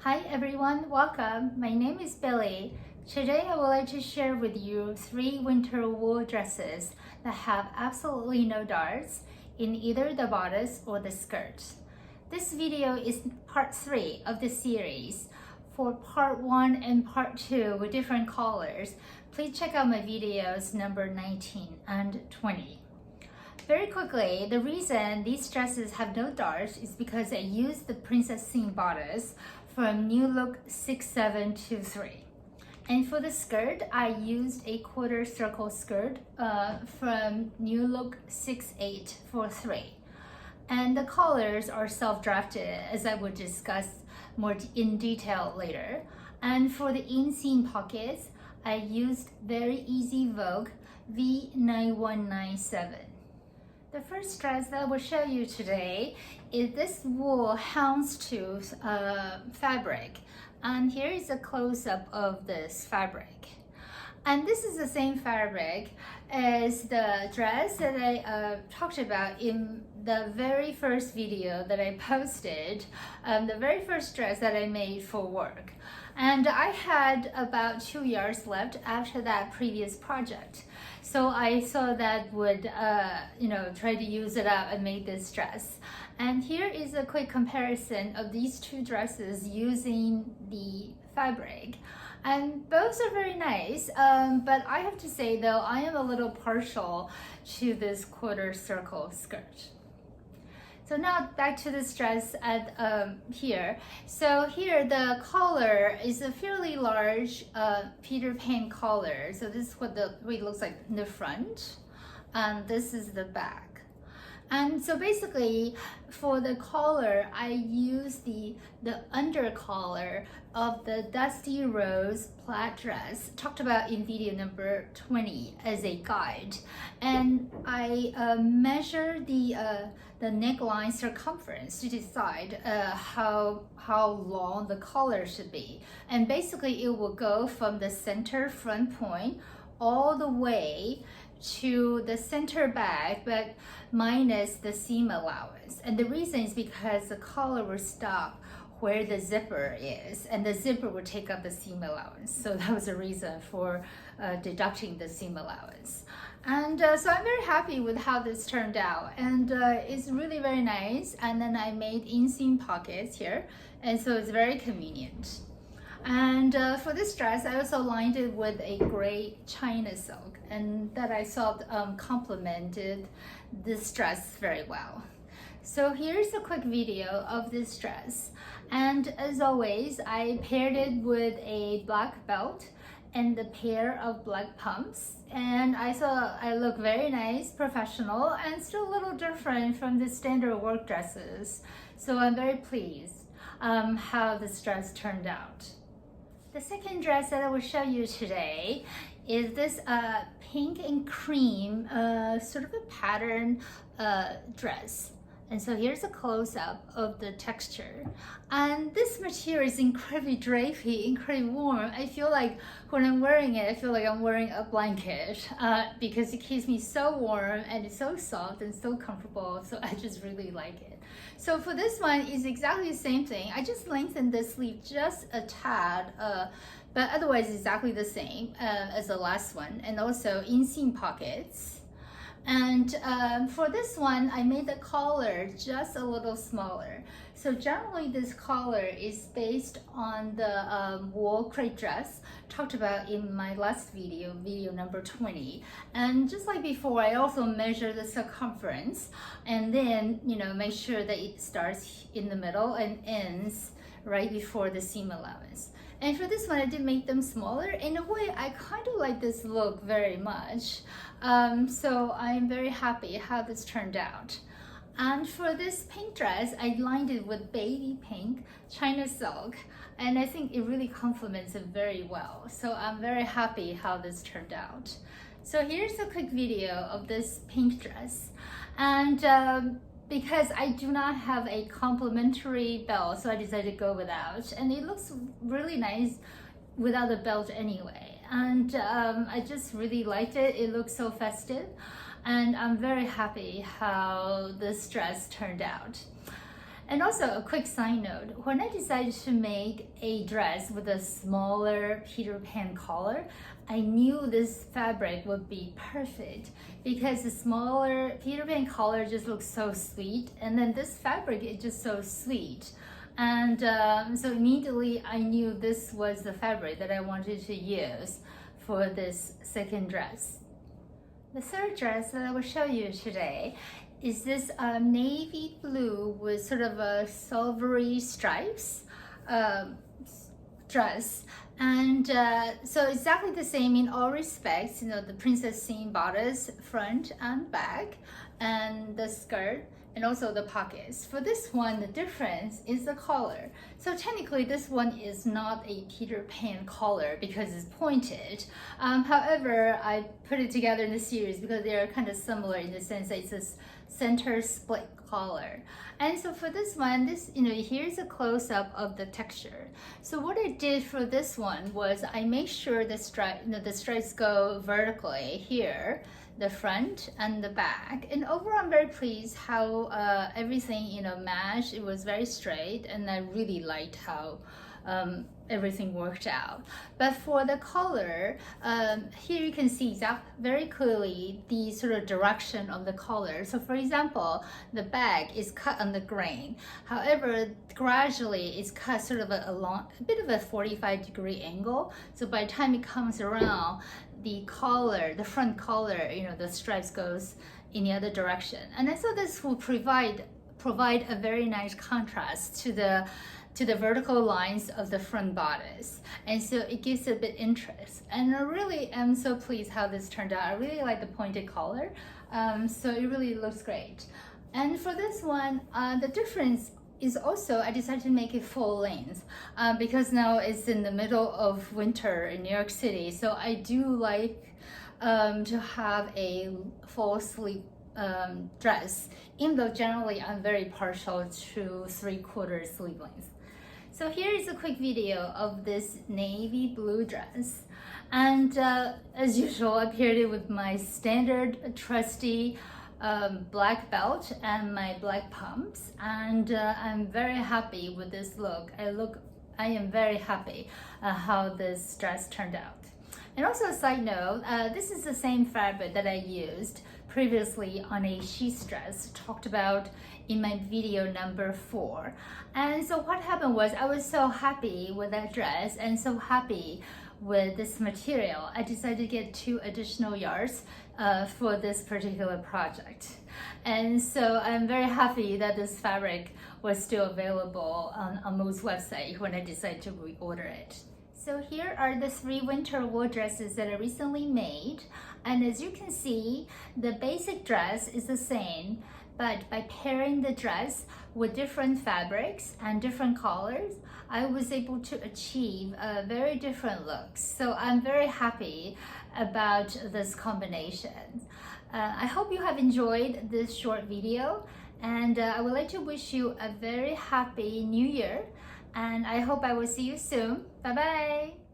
Hi everyone, welcome. My name is Billy. Today I would like to share with you 3 winter wool dresses that have absolutely no darts in either the bodice or the skirt. This video is part 3 of the series. For part 1 and part 2 with different colors, please check out my videos number 19 and 20. Very quickly, the reason these dresses have no darts is because I used the Princess Seam bodice from New Look 6723. And for the skirt, I used a quarter circle skirt from New Look 6843. And the colors are self-drafted, as I will discuss more in detail later. And for the inseam pockets, I used Very Easy Vogue V9197. The first dress that I will show you today is this wool houndstooth fabric. And here is a close-up of this fabric. And this is the same fabric as the dress that I talked about in the very first video that I posted, the very first dress that I made for work. And I had about 2 yards left after that previous project. So I thought that would, try to use it up and make this dress. And here is a quick comparison of these 2 dresses using the fabric. And both are very nice, but I have to say though, I am a little partial to this quarter circle skirt. So now back to this dress at here. So here the collar is a fairly large Peter Pan collar. So this is what it looks like in the front, and this is the back. And so basically for the collar, I use the under collar of the Dusty Rose plaid dress talked about in video number 20 as a guide. And I measure the neckline circumference to decide how long the collar should be. And basically it will go from the center front point all the way to the center back, but minus the seam allowance. And the reason is because the collar will stop where the zipper is, and the zipper will take up the seam allowance. So that was the reason for deducting the seam allowance. And so I'm very happy with how this turned out, and it's really very nice. And then I made inseam pockets here, and so it's very convenient. And for this dress, I also lined it with a gray China silk, and that I thought complemented this dress very well. So here's a quick video of this dress. And as always, I paired it with a black belt and a pair of black pumps. And I thought I look very nice, professional, and still a little different from the standard work dresses. So I'm very pleased how this dress turned out. The second dress that I will show you today is this pink and cream sort of a pattern dress. And so here's a close-up of the texture. And this material is incredibly drapey, incredibly warm. I feel like when I'm wearing it, I feel like I'm wearing a blanket because it keeps me so warm and it's so soft and so comfortable. So I just really like it. So for this one, it's exactly the same thing. I just lengthened the sleeve just a tad, but otherwise exactly the same as the last one. And also inseam pockets. And for this one, I made the collar just a little smaller. So generally this collar is based on the wool crepe dress talked about in my last video, video number 20. And just like before, I also measure the circumference and then, make sure that it starts in the middle and ends right before the seam allowance. And for this one, I did make them smaller. In a way, I kind of like this look very much. So I'm very happy how this turned out. And for this pink dress, I lined it with baby pink China silk. And I think it really complements it very well. So I'm very happy how this turned out. So here's a quick video of this pink dress. And because I do not have a complementary belt, so I decided to go without. And it looks really nice without a belt anyway. And I just really liked it. It looks so festive. And I'm very happy how this dress turned out. And also a quick side note, when I decided to make a dress with a smaller Peter Pan collar, I knew this fabric would be perfect because the smaller Peter Pan collar just looks so sweet, and then this fabric is just so sweet. And so immediately I knew this was the fabric that I wanted to use for this second dress. The third dress that I will show you today is this navy blue with sort of a silvery stripes dress. And so exactly the same in all respects, you know, the princess seam bodice front and back, and the skirt, and also the pockets. For this one, the difference is the collar. So technically this one is not a Peter Pan collar because it's pointed. However, I put it together in the series because they are kind of similar in the sense that it's a center split collar. And so for this one, here's a close-up of the texture. So what I did for this one was I made sure the stripes go vertically here, the front and the back. And overall, I'm very pleased how everything matched. It was very straight, and I really liked how everything worked out. But for the collar, here you can see very clearly the sort of direction of the collar. So for example, the bag is cut on the grain. However, gradually it's cut sort of a bit of a 45-degree angle. So by the time it comes around, the collar, the front collar, the stripes goes in the other direction. And I thought this will provide a very nice contrast to the vertical lines of the front bodice, and so it gives a bit interest. And I really am so pleased how this turned out. I really like the pointed collar, so it really looks great. And for this one, the difference is also I decided to make it full length because now it's in the middle of winter in New York City, so I do like to have a full sleeve dress, even though generally I'm very partial to 3/4 sleeve length. So here is a quick video of this navy blue dress, and as usual I paired it with my standard trusty black belt and my black pumps, and I'm very happy with this look. I am very happy how this dress turned out. And also a side note, this is the same fabric that I used previously on a sheath dress talked about in my video number 4. And so what happened was I was so happy with that dress and so happy with this material, I decided to get 2 additional yards for this particular project. And so I'm very happy that this fabric was still available on Mo's website when I decided to reorder it. So here are the 3 winter wool dresses that I recently made. And as you can see, the basic dress is the same, but by pairing the dress with different fabrics and different colors, I was able to achieve very different looks. So I'm very happy about this combination. I hope you have enjoyed this short video, and I would like to wish you a very happy new year, and I hope I will see you soon. Bye bye.